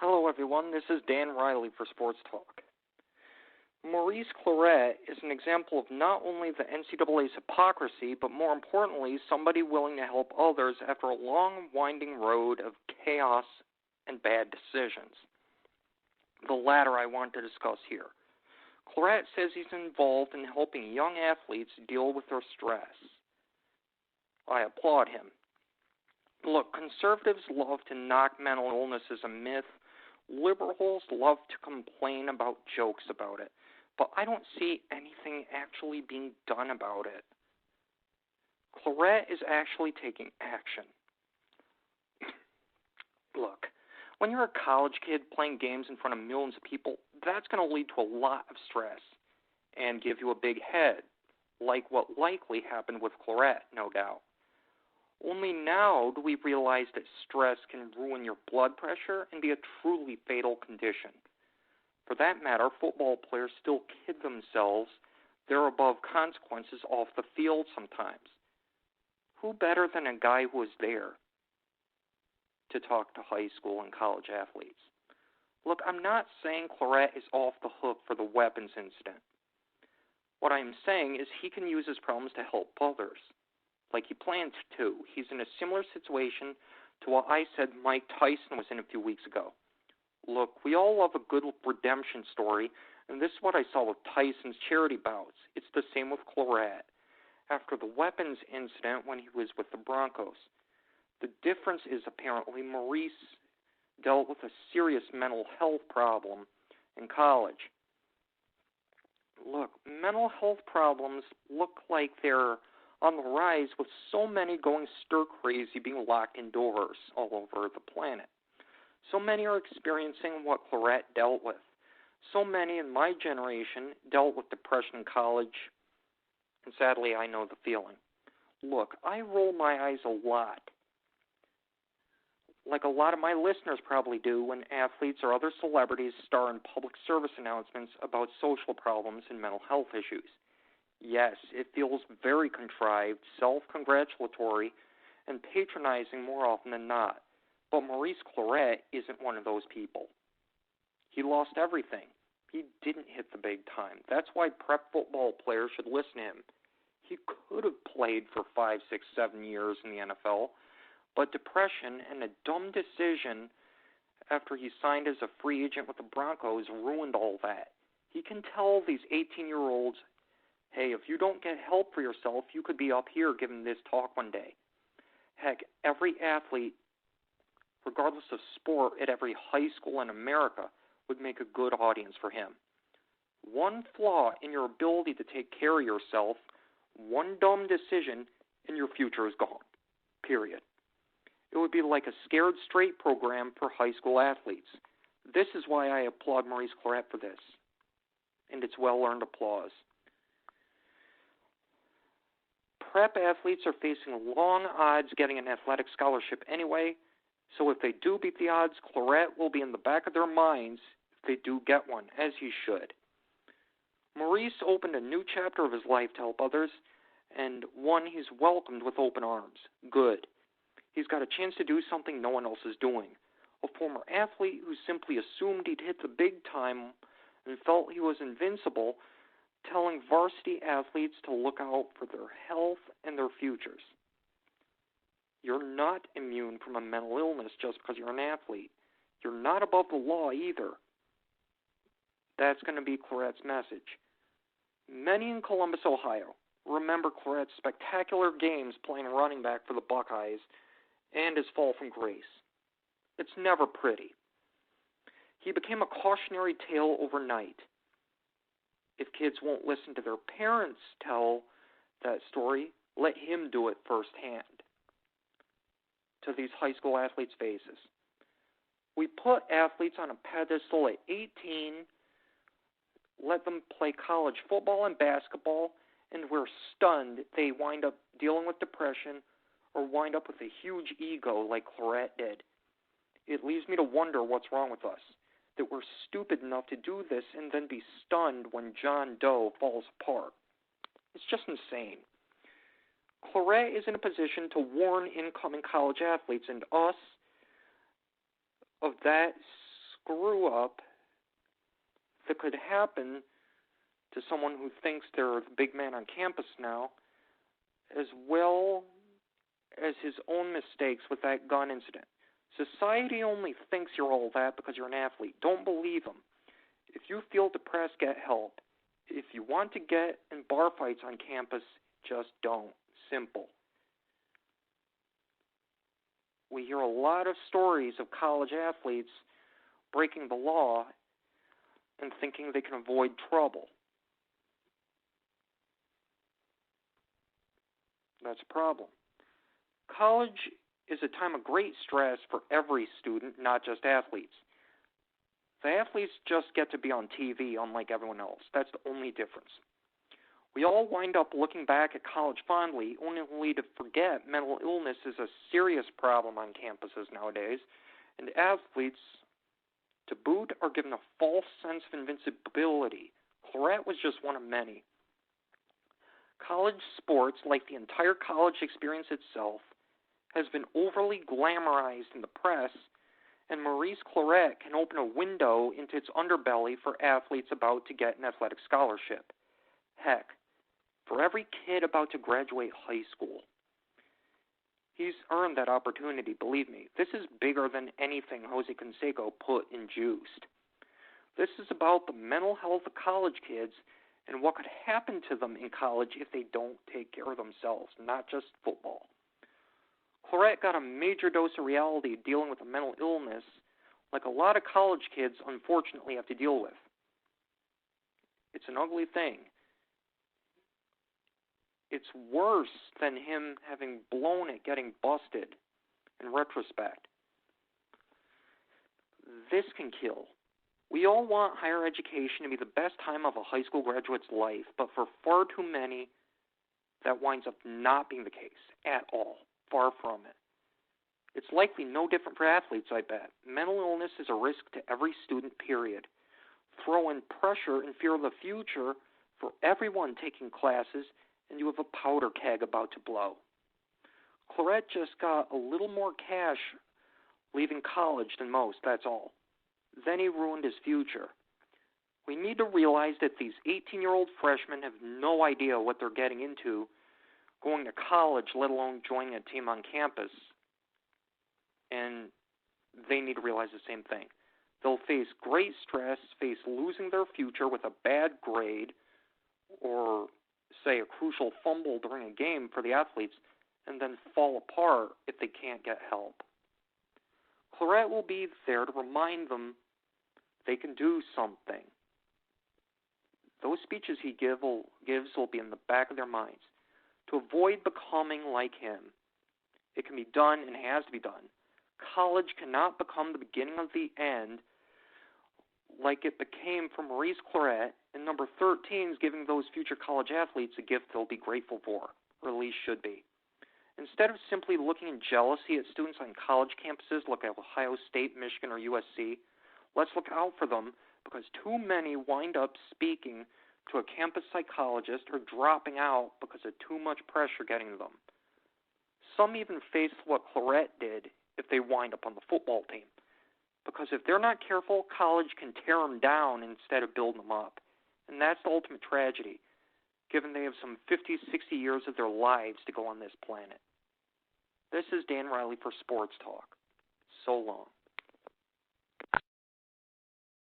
Hello, everyone. This is Dan Riley for Sports Talk. Maurice Clarett is an example of not only the NCAA's hypocrisy, but more importantly, somebody willing to help others after a long, winding road of chaos and bad decisions. The latter I want to discuss here. Clarett says he's involved in helping young athletes deal with their stress. I applaud him. Look, conservatives love to knock mental illness as a myth. Liberals love to complain about jokes about it. But I don't see anything actually being done about it. Clarett is actually taking action. Look, when you're a college kid playing games in front of millions of people, that's going to lead to a lot of stress and give you a big head, like what likely happened with Clarett, no doubt. Only now do we realize that stress can ruin your blood pressure and be a truly fatal condition. For that matter, football players still kid themselves they're above consequences off the field sometimes. Who better than a guy who was there to talk to high school and college athletes? Look, I'm not saying Clarett is off the hook for the weapons incident. What I'm saying is he can use his problems to help others, like he plans to. He's in a similar situation to what I said Mike Tyson was in a few weeks ago. Look, we all love a good redemption story, and this is what I saw with Tyson's charity bouts. It's the same with Clarett. After the weapons incident when he was with the Broncos, the difference is apparently Maurice dealt with a serious mental health problem in college. Look, mental health problems look like they're on the rise with so many going stir-crazy being locked indoors all over the planet. So many are experiencing what Clarett dealt with. So many in my generation dealt with depression in college, and sadly I know the feeling. Look, I roll my eyes a lot, like a lot of my listeners probably do when athletes or other celebrities star in public service announcements about social problems and mental health issues. Yes, it feels very contrived, self-congratulatory, and patronizing more often than not. But Maurice Clarett isn't one of those people. He lost everything. He didn't hit the big time. That's why prep football players should listen to him. He could have played for 5, 6, 7 years in the NFL, but depression and a dumb decision after he signed as a free agent with the Broncos ruined all that. He can tell these 18-year-olds, hey, if you don't get help for yourself, you could be up here giving this talk one day. Heck, every athlete, regardless of sport, at every high school in America would make a good audience for him. One flaw in your ability to take care of yourself, one dumb decision, and your future is gone. Period. It would be like a Scared Straight program for high school athletes. This is why I applaud Maurice Clarett for this, and it's well-earned applause. Prep athletes are facing long odds getting an athletic scholarship anyway, so if they do beat the odds, Clarett will be in the back of their minds if they do get one, as he should. Maurice opened a new chapter of his life to help others, and one he's welcomed with open arms. Good. He's got a chance to do something no one else is doing. A former athlete who simply assumed he'd hit the big time and felt he was invincible, telling varsity athletes to look out for their health and their futures. You're not immune from a mental illness just because you're an athlete. You're not above the law either. That's going to be Clarett's message. Many in Columbus, Ohio, remember Clarett's spectacular games playing running back for the Buckeyes and his fall from grace. It's never pretty. He became a cautionary tale overnight. If kids won't listen to their parents tell that story, let him do it firsthand to these high school athletes' faces. We put athletes on a pedestal at 18, let them play college football and basketball, and we're stunned they wind up dealing with depression or wind up with a huge ego like Clarett did. It leaves me to wonder what's wrong with us, that we're stupid enough to do this and then be stunned when John Doe falls apart. It's just insane. Clarett is in a position to warn incoming college athletes and us of that screw up that could happen to someone who thinks they're the big man on campus now, as well as his own mistakes with that gun incident. Society only thinks you're all that because you're an athlete. Don't believe them. If you feel depressed, get help. If you want to get in bar fights on campus, just don't. Simple. We hear a lot of stories of college athletes breaking the law and thinking they can avoid trouble. That's a problem. College is a time of great stress for every student, not just athletes. The athletes just get to be on TV, unlike everyone else. That's the only difference. We all wind up looking back at college fondly, only to forget mental illness is a serious problem on campuses nowadays, and athletes, to boot, are given a false sense of invincibility. Clarett was just one of many. College sports, like the entire college experience itself, has been overly glamorized in the press, and Maurice Clarett can open a window into its underbelly for athletes about to get an athletic scholarship. Heck, for every kid about to graduate high school. He's earned that opportunity, believe me. This is bigger than anything Jose Canseco put in Juiced. This is about the mental health of college kids and what could happen to them in college if they don't take care of themselves, not just football. Clarett got a major dose of reality dealing with a mental illness like a lot of college kids unfortunately have to deal with. It's an ugly thing. It's worse than him having blown it getting busted in retrospect. This can kill. We all want higher education to be the best time of a high school graduate's life, but for far too many, that winds up not being the case at all. Far from it. It's likely no different for athletes, I bet. Mental illness is a risk to every student, period. Throw in pressure and fear of the future for everyone taking classes, and you have a powder keg about to blow. Clarett just got a little more cash leaving college than most, that's all. Then he ruined his future. We need to realize that these 18-year-old freshmen have no idea what they're getting into going to college, let alone joining a team on campus. And they need to realize the same thing. They'll face great stress, face losing their future with a bad grade, or say a crucial fumble during a game for the athletes, and then fall apart if they can't get help. Clarett will be there to remind them they can do something. Those speeches he gives will be in the back of their minds. To avoid becoming like him. It can be done and has to be done. College cannot become the beginning of the end like it became for Maurice Clarett, and number 13 is giving those future college athletes a gift they'll be grateful for, or at least should be. Instead of simply looking in jealousy at students on college campuses like Ohio State, Michigan, or USC, let's look out for them because too many wind up speaking to a campus psychologist or dropping out because of too much pressure getting to them. Some even face what Clarett did if they wind up on the football team. Because if they're not careful, college can tear them down instead of building them up. And that's the ultimate tragedy, given they have some 50, 60 years of their lives to go on this planet. This is Dan Riley for Sports Talk. So long.